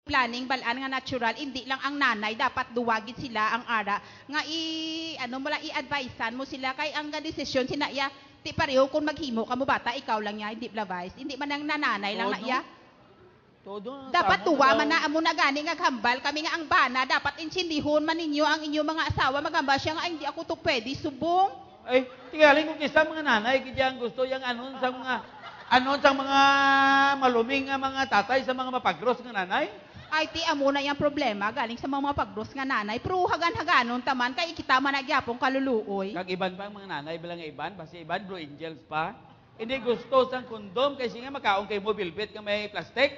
planning balaan nga natural, hindi lang ang nanay dapat duwagid sila ang ara nga i-advisean mo sila kay ang desisyon sinaya ti pareho kung maghimo ka mo bata ikaw lang ya hindi advice hindi man ang nanay lang na iya Todo dapat tuwa man na amo na gani nga hambal kami nga ang bana dapat insindihon man ninyo ang inyong mga asawa magamba siya nga hindi ako to pwede subong ay tingaling ko kisa mga nanay kaya ang gusto yang sa mga maluming nga mga tatay sa mga mapagros nga nanay. Ay ti amo na yung problema galing sa mga pagdos nga nanay pero hagan-haganon taman kay kita man nagyapong kaluluoy. Kag iban pa ang mga nanay bilang iban basi iban Blue Angels pa. Hindi gusto sang kondom kasi nga makaon kay mobile bed nga may plastic.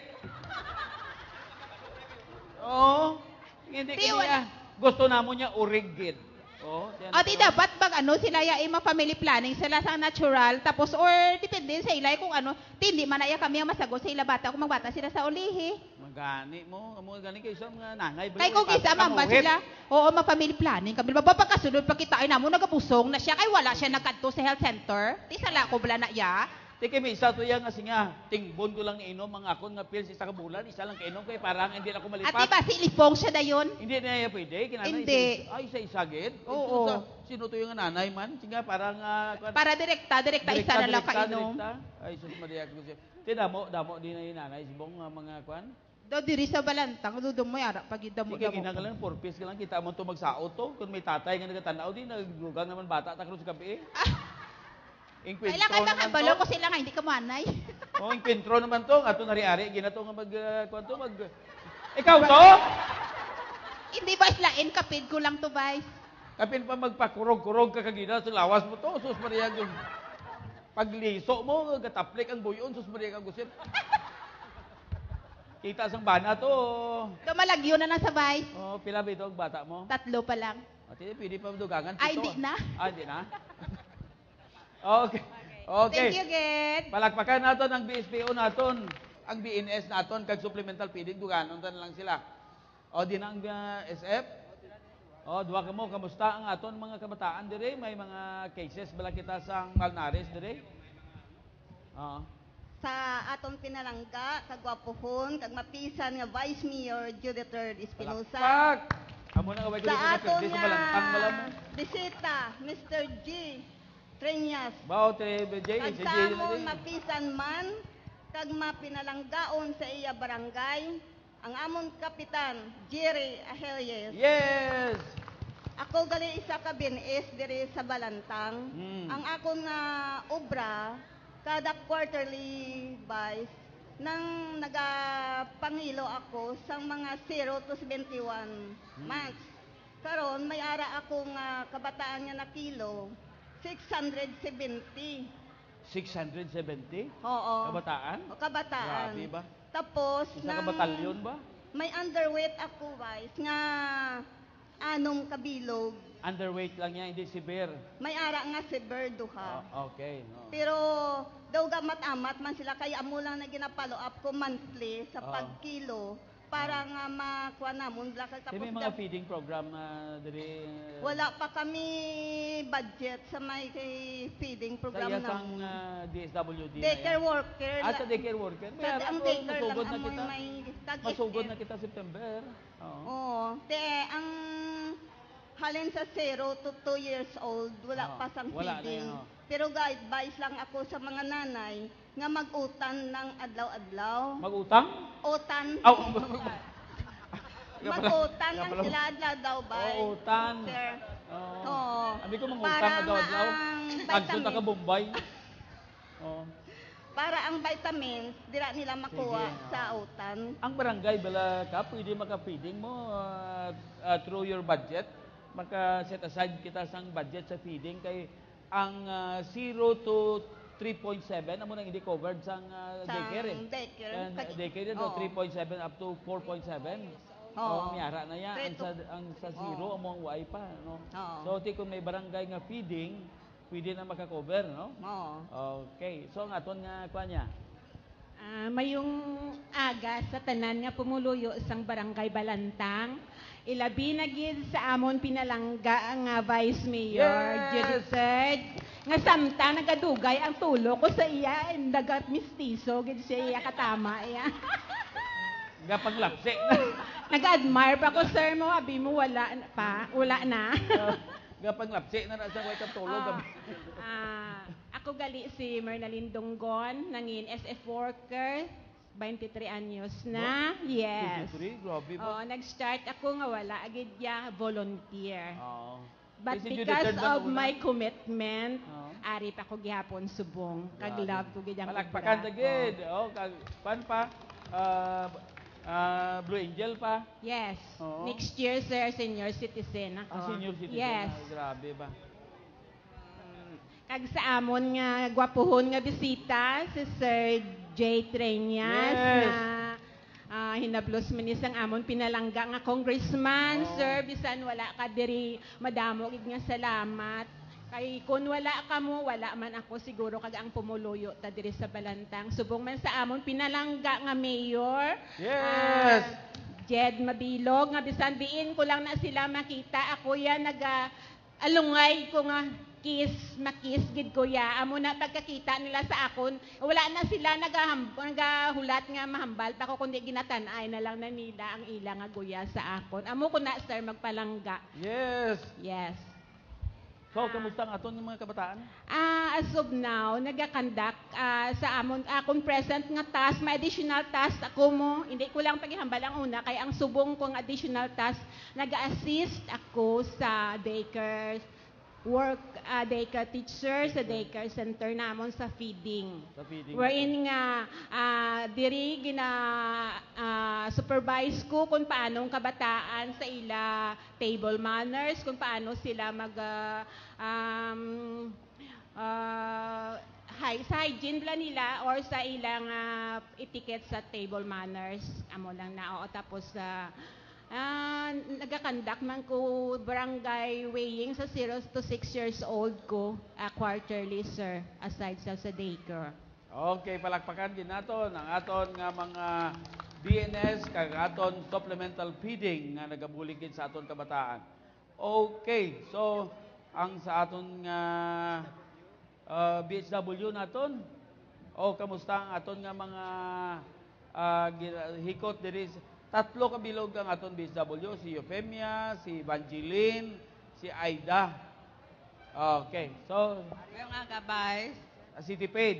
Oo. Hindi kaniya. Gusto namo niya urigid. Oh, di dapat pag sila ya family planning sila sa natural tapos or depende sa ilay kung hindi man aya kami ang masagot sa ila bata kung magbata sila sa ulihi. Magani mo gani kay sa mga nanay. Kay kung isa man ba sila? Oo, family planning kami mapapakasunod pa kita namo nagabusong na siya kay wala siya nagkadto sa health center. Ti sala ko bala na ya. Tiki may isa to yang kasi nga tingbon ko lang inom mga akon nga pills isa ka bulan isa lang kainom kay parang hindi na ako malipat. At di ba si Lipong siya dayon? Hindi na iya pwede kinanay. Hindi. Ay isa gid. Oo. Sino to yung nanay man? Singa parang para direkta isa na lang kainom. Ay sus Maria ko siya. Ti damo din na yung nanay sibong mga kwan. Do diri sa balantang dudong mo yara pag idamo damo. Kaya kinagalan purpose ka lang kita mo to magsaot to kung may tatay nga nagatanaw din nagdugang naman bata ta sa gabi. Kailangan ka balo ko sila nga hindi ka manay. Inkwentro naman to ato nari-ari ginato nga Ikaw to? Hindi ba islain kapid ko lang to Vice. Kapin pa magpakurog-kurog ka kagina sa lawas mo to sus Maria yung pagliso mo gataplik ang buyon sus Maria kang gusip. Kita sang bana to. Malagyo na sa Vice. Pila ba ito ang bata mo? 3 pa lang. Pwede pa dugangan. Ay, hindi na. Hindi na? Okay. Thank you, Ged. Palakpakan naton ang BSPO naton, ang BNS naton kag supplemental feeding duganon tan lang sila. Di na ang SF. Duwa ka mo kamusta ang aton mga kabataan dire? May mga cases bala kita sa malnourished dire? Sa atong pinalangga kag gwapohon kag mapisan nga Vice Mayor Judith Espinosa. Palakpak. Amo na kaway ko sa atong sa balantang bala mo. Bisita Mr. G. Trenyas. Bao te BJ kag sa amon mapisan man kag mapinalanggaon sa iya barangay ang amon kapitan Jerry Ahelyes. Yes. Ako gali isa ka binis diri sa Balantang. Ang akon nga obra kada quarterly Vice nang nagapangilo ako sa mga 0 to 71 months. Karon may ara akong kabataan nga na kilo 670. 670? Oo. Kabataan? Kabataan. Grabe ba? Tapos Isa ka batalyon ba? may underweight ako Vice nga 6 kabilog. Underweight lang yan, hindi severe. May ara nga si Berduha. Okay. Pero daw gamat-amat man sila kaya amo lang na ginapalo up ko monthly sa pagkilo para nga makuha namon lakal tapos may mga feeding program diri wala pa kami budget sa may feeding program sa na DSWD daycare worker. Sa daycare worker. Sa ang daycare lang na kita. may Masugod na kita September. Oo. Ang halin sa 0 to 2 years old, wala pa sang feeding. Pero advice lang ako sa mga nanay nga mag-utan ng adlaw-adlaw. Mag-utang? Utan. Mag-utan lang sila adlaw daw ba? Utan. Oo. Abi ko mag-utang adlaw-adlaw. Agsot ka Bombay. Para ang vitamins, dira nila makuha sa utan. Ang barangay bala ka, pwede maka-feeding mo through your budget. Maka-set aside kita sang budget sa feeding kay ang 0 to 3.7 amo nang hindi covered sang daycare. Daycare do 3.7 up to 4.7. Miyara na ya ang sa 0 amo ang way pa no. So kung may barangay nga feeding, pwede na maka-cover no. Okay. So ang aton nga kuanya mayong aga sa tanan nga pumuluyo sang barangay Balantang. Ilabi na gid sa amon pinalangga nga Vice Mayor Judith nga samta nagadugay ang tulo ko sa iya dagat mistiso gid siya iya katama iya. Gapanglapse. Nag-admire pa ko, sir mo, abi mo wala pa, wala na. Gapanglapse na nasa way katulog. Ah, ako gali si Mernalyn Donggon, nangin SF worker, 23 anyos na. Yes. 23, grabe ba? Oh, nag-start ako nga wala agad ya volunteer. Oo. But Kasi you because returned na of una. my commitment, Oo. ari pa ko gihapon subong. Kag-love ko gid ang Palakpakan obra. dagid. Oh, pan pa. Blue Angel pa. Yes. Oo. Next year, sir, senior citizen ako. Senior citizen. Yes. Grabe ba? Kag sa amon nga gwapuhon nga bisita si Sir J. Treñas Yes. na hinablos man isang amon pinalangga nga congressman. Oh. Sir, bisan wala ka diri madamo gid nga salamat. Kay kun wala ka mo, wala man ako siguro kag ang pumuluyo ta diri sa Balantang. Subong man sa amon pinalangga nga mayor. Yes. Jed Mabilog nga bisan biin ko lang na sila makita. Ako yan alungay ko nga makis gid ko ya. Amo na pagkakita nila sa akon, wala na sila nagahulat nga mahambal pa ko kundi ginatan-ay na lang na nila ang ila nga guya sa akon. Amo ko na sir magpalangga. Yes. Yes. So, kamusta ang aton ng mga kabataan? As of now, nagakandak sa amon akong present nga task, may additional task ako mo. Hindi ko lang paghihambal ang una kay ang subong kong additional task, nag-assist ako sa daycare daycare teacher sa daycare center namon sa feeding. Sa feeding. Wherein nga diri supervise ko kung paanong kabataan sa ila table manners, kung paano sila sa hygiene bla nila or sa ilang etiquette sa table manners. Amo lang na tapos nagakandak man ko barangay weighing sa 0 to 6 years old ko quarterly, sir, aside sa daycare. Okay, palakpakan din naton ang aton nga mga BNS kag aton supplemental feeding nga nagabuligid sa aton kabataan. Okay, so ang sa aton nga BHW naton, kamusta ang aton nga mga hikot diri? Tatlo kabilog ang aton BHW, si Euphemia, si Evangeline, si Aida. Okay, so Yung aga, Vice. si Tipid.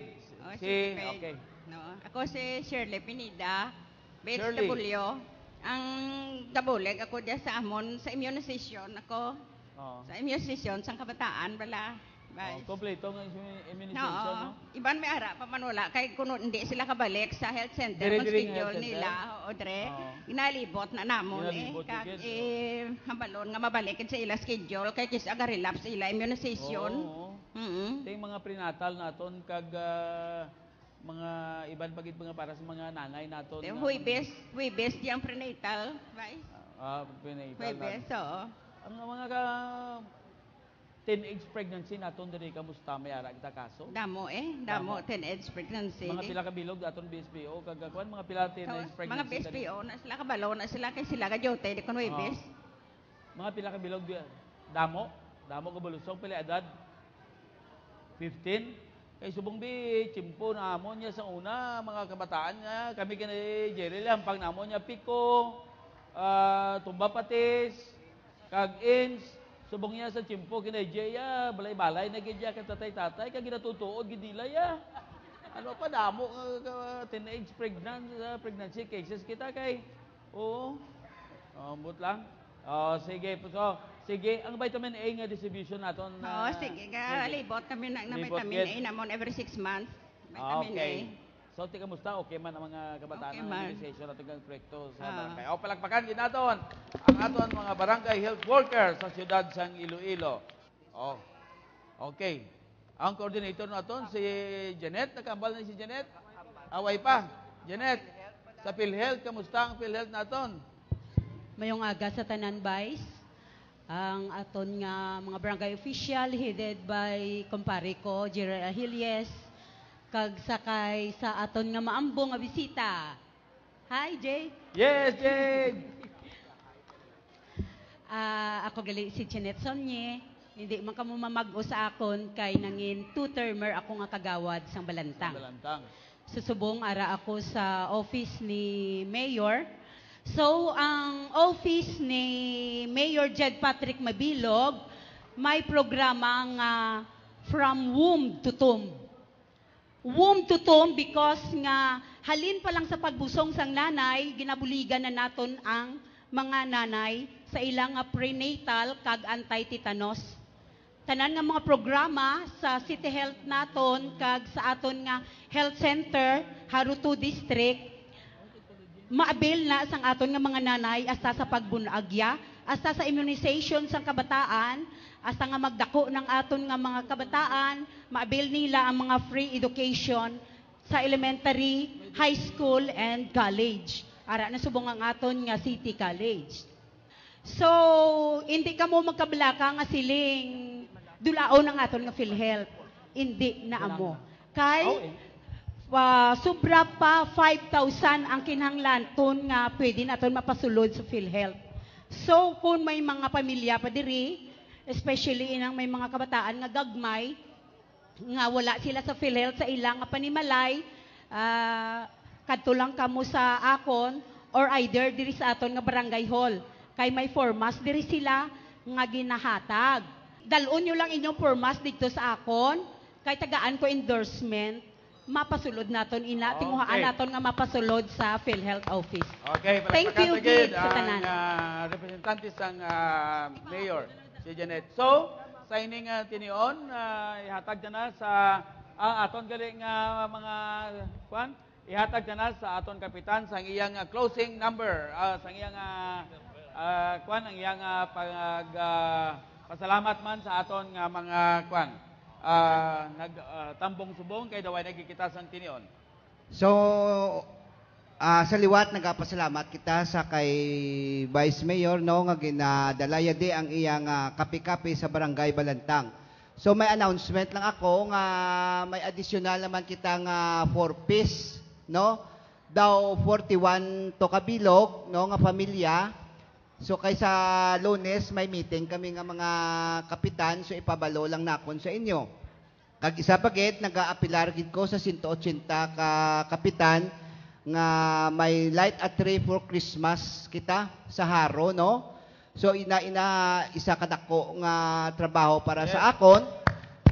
Si Tipid. Okay. No. Ako si Shirley Pinida, Shirley. BHW. Ang gabulig ako dyan sa amon, sa immunization ako. Oh. Sa immunization, sa kabataan, bala. Vice. Kompleto ng immunization, no? Iban may ara pa man wala. Kay kuno hindi sila kabalik sa health center. Dire-dire Kung nga schedule health center? nila. O dre. Oo. Inalibot na namon Inalibot Kag yun. hambalon nga mabalik sa ila schedule. Kay kis aga relapse ila immunization. Oo. Mm-hmm. Ito yung mga prenatal naton kag mga iban pagit mga para sa mga nanay naton. Huwebes diyang prenatal. Vice. Prenatal. Huwebes, oo. Ang mga teenage pregnancy naton diri kamusta may ara kita kaso? Damo Damo. teenage pregnancy. Mga pila ka bilog aton BSPO kag kuan mga pila teenage pregnancy. Mga BSPO na sila kabalo na sila kay sila ka jote di kun Huwebes. Mga pila ka bilog damo ka balusong pila edad 15. Kay subong chimpo na amon niya sa una mga kabataan niya kami kini Jerry lang pag namon niya piko tumba patis kag ins subong niya sa chimpo kini Jeya balay-balay na gid ka tatay-tatay kag ginatutuod gid nila ya. Ano pa damo teenage pregnancy cases kita kay but lang. Sige so sige, ang vitamin A nga distribution naton Sige ka libot kami na Libot vitamin gid. A namon every 6 months. Vitamin Okay. A. So, kamusta? Okay man ang mga kabataan Okay ng man. immunization natin ng proyekto sa Ah. barangay. Palakpakan din naton ang aton mga barangay health workers sa siyudad sang Iloilo. Okay. Ang coordinator naton si Janet. Nakambal na si Janet? Away pa. Janet, sa PhilHealth, kamusta ang PhilHealth naton? Mayong aga sa tanan Vice. Ang aton nga mga barangay official headed by kumpare ko Gerald Ahilies kag sakay sa aton nga maambo nga bisita. Hi Jade. Yes, Jade! Ako gali si Janet Sonye. Hindi man kamo mamag-o sa akon kay nangin 2-termer ako nga kagawad sang Balantang. Balantang. sa subong ara ako sa office ni Mayor. So, ang office ni Mayor Jed Patrick Mabilog may programa nga from womb to tomb. Womb to tomb because nga halin pa lang sa pagbusong sang nanay, ginabuligan na naton ang mga nanay sa ilang prenatal kag anti-tetanus. Tanan nga mga programa sa City Health naton kag sa aton nga health center Haruto District maabil na sang aton nga mga nanay hasta sa pagbunagya, hasta sa immunization sang kabataan, hasta nga magdako ng aton nga mga kabataan, maabil nila ang mga free education sa elementary, high school, and college. Ara na subong ang aton nga City College. So, hindi ka mo magkablaka nga siling dulaon ang aton nga PhilHealth. Hindi na amo. Kay, sobra pa 5,000 ang kinahanglan ton nga pwede naton mapasulod sa PhilHealth. So, kung may mga pamilya pa diri, especially inang may mga kabataan nga gagmay, nga wala sila sa PhilHealth sa ilang nga panimalay, kadto lang kamo sa akon, or either diri sa aton nga barangay hall. Kay may formas diri sila nga ginahatag. Dalon nyo lang inyong formas dito sa akon, kay tagaan ko endorsement, mapasulod naton ina, tinguhaan naton nga mapasulod sa PhilHealth office. Okay, Thank you, Gid, sa tanan. ang representante sang mayor, si Janet. So, sa ining tinion, ihatag na sa ang aton galing mga kwan, ihatag na sa aton kapitan sang iyang closing number, sang iyang kwan, ang iyang pasalamat man sa aton nga mga kwan. Nagtambong subong kay daway nagkikita sang tinion. So, sa liwat nagapasalamat kita sa kay Vice Mayor no nga ginadalaya di ang iyang kapi-kapi sa Barangay Balantang. So may announcement lang ako nga may additional naman kita nga 4 piece no. Daw 41 to kabilog no nga pamilya. So kaysa Lunes may meeting kami nga mga kapitan so ipabalo lang nakon sa inyo. Kag isa pa gid nag-aapilar gid ko sa 180 ka kapitan nga may light at tree for Christmas kita sa Haro no. So ina isa kadako nga trabaho para sa akon.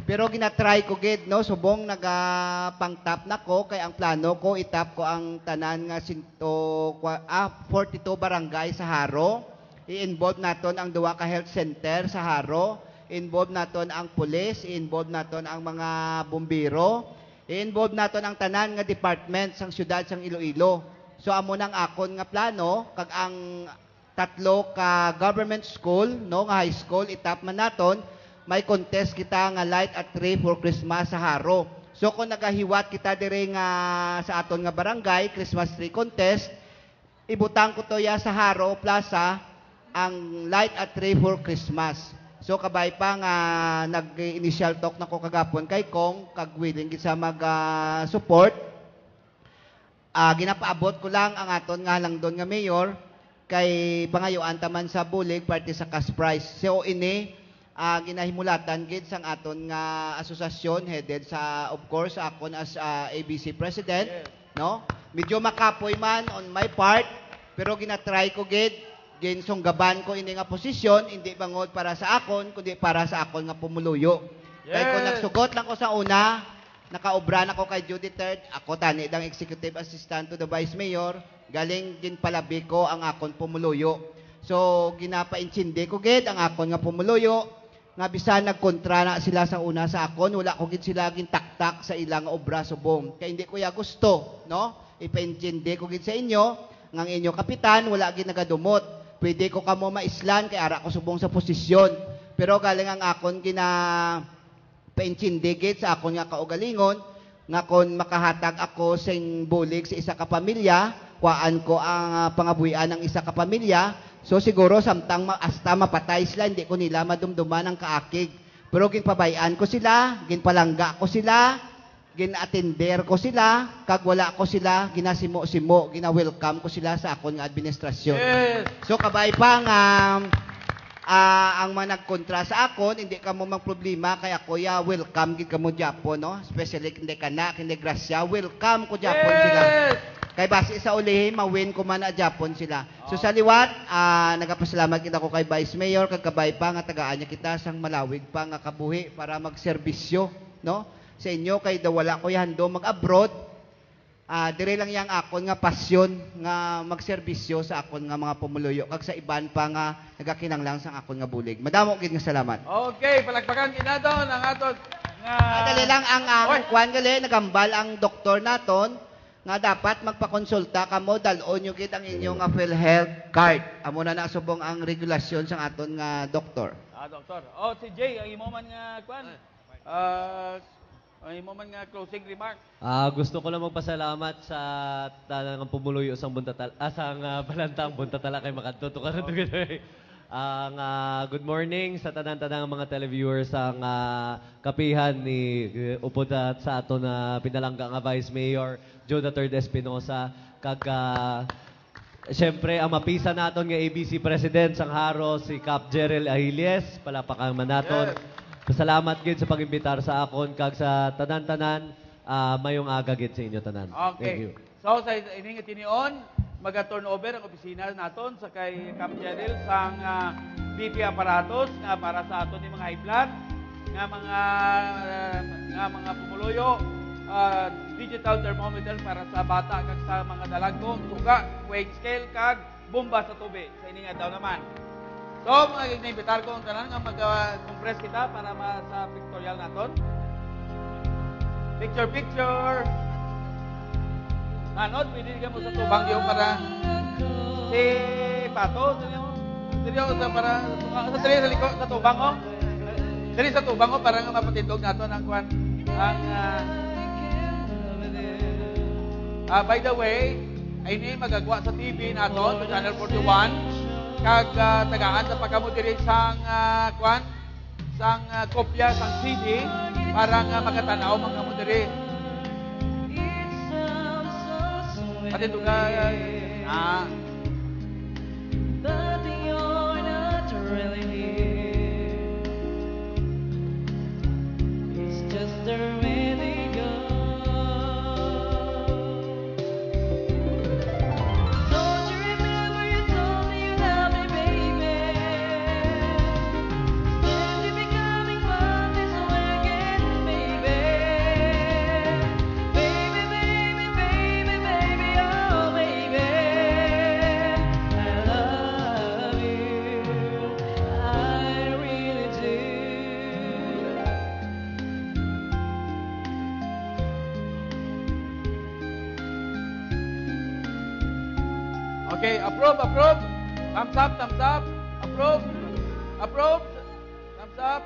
Pero ginatry ko gid no subong nagapang-tap nako kay ang plano ko itap ko ang tanan nga 42 barangay sa Haro. I-involve naton ang duwa ka health center sa Haro, i-involve naton ang pulis, i-involve naton ang mga bumbiro, i-involve naton ang tanan nga department sang syudad sang Iloilo. So amo nang akon nga plano kag ang 3 ka government school no nga high school itap man naton, may contest kita nga light at tree for Christmas sa Haro. So kung nagahiwat kita dire nga sa aton nga barangay Christmas tree contest, ibutang ko to ya sa Haro Plaza ang light at tree for Christmas. So kabay pa nga nag-initial talk na ko kagapon kay Kong kag willing gid sa mag-support. Ginapaabot ko lang ang aton nga lang doon nga mayor kay pangayuan taman sa bulig parte sa cash prize. So ini ginahimulatan gid sang aton nga asosasyon headed sa of course akon as ABC president, no? Medyo makapoy man on my part pero ginatry ko gid ginsunggaban ko ini nga posisyon, hindi bangod para sa akon, kundi para sa akon nga pumuluyo. Kaya kung nagsugot lang ko sa una, nakaobra na ko kay Judy Third, ako tani dang executive assistant to the vice mayor, galing ginpalabi ko ang akon pumuluyo. So, ginapaintsindi ko gid ang akon nga pumuluyo, nga bisan nagkontra na sila sa una sa akon, wala ko gid sila gintaktak sa ilang obra subong. Kaya hindi ko ya gusto, no? Ipaintsindi ko gid sa inyo, ngang inyo kapitan, wala gid nagadumot. Pwede ko kamo maislan kay ara ko subong sa posisyon. Pero galing ang akon paintindigit sa akon nga kaugalingon nga kon makahatag ako sing bulig sa isa ka pamilya, kuan ko ang pangabuhian ng isa ka pamilya. So siguro samtang hasta mapatay sila, hindi ko nila madumduman ang kaakig. Pero ginpabayan ko sila, ginpalangga ko sila, gin-attender ko sila, kag wala ko sila, ginasimo-simo, gina-welcome ko sila sa akon nga administrasyon. Yes. So kabay pa nga ang mga nagkontra sa akon, hindi ka mo magproblema, kaya kuya, welcome gid ka mo Japon, no? Especially kindi kana, kindi grasya, welcome ko Japon sila. Kay base sa ulihin, mawin ko man na Japon sila. So sa liwat, nagapasalamat kita ko kay Vice Mayor, kag kabay pa nga tagaan niya kita sang malawig pa nga kabuhi para magserbisyo, no? Sa inyo kay daw wala ko hando mag-abroad. Dire lang yang akon nga pasyon nga magserbisyo sa akon nga mga pumuluyo kag sa iban pa nga nagakinanglang sang akon nga bulig. Madamo gid nga salamat. Okay, palakpakan kita doon ang aton nga... Dali lang ang kwan gali nagambal ang doktor naton nga dapat magpakonsulta kamo dalon yung gid ang inyong nga PhilHealth card. Amo na nasubong ang regulasyon sang aton nga doktor. Doktor. Si Jay, ang imo man nga kwan. Ang imo man nga closing remark. Gusto ko lang magpasalamat sa tanang pumuluyo sang buntatal sang balantang buntatala kay makadto to karon ang good morning sa tanan-tanang mga televiewers ang kapihan ni upod sa ato na pinalangga nga Vice Mayor Joe III Espinosa kag siyempre ang mapisa naton nga ABC President sang Haro si Cap Jerel Ahilies palapakan man naton. Salamat gid sa pag-imbitar sa akon kag sa tanan-tanan mayong aga gid sa inyo tanan. Okay. Thank you. So sa ining tinion, maga-turnover ang opisina naton sa kay Cap Jeril sang BP aparatos nga para sa aton ni mga high blood nga mga pumuluyo, digital thermometer para sa bata kag sa mga dalagong, suga, weight scale kag bomba sa tubig sa ining adlaw naman. So, mag-invitar ko ang tanan nga mag-compress kita para sa pictorial naton. Picture. Nanod, pwede ka mo sa tubang yung para si Pato. Dili sa para sa likod sa tubang ko. Dili sa tubang ko para nga mapatindog naton ang kwan by the way, ay ni magagawa sa TV naton sa Channel 41. Kag tagaan sa pagkamo diri sang kwan sang kopya sang CD para nga makatanaw mga mo diri. Pati duga But you're not really here. It's just a really go. Don't you remember you told me you love me, baby? Stand me coming from this way again, baby. Baby, baby, baby, baby, oh baby. I love you. I really do. Okay, approve. Thumbs up. Approve. Thumbs up.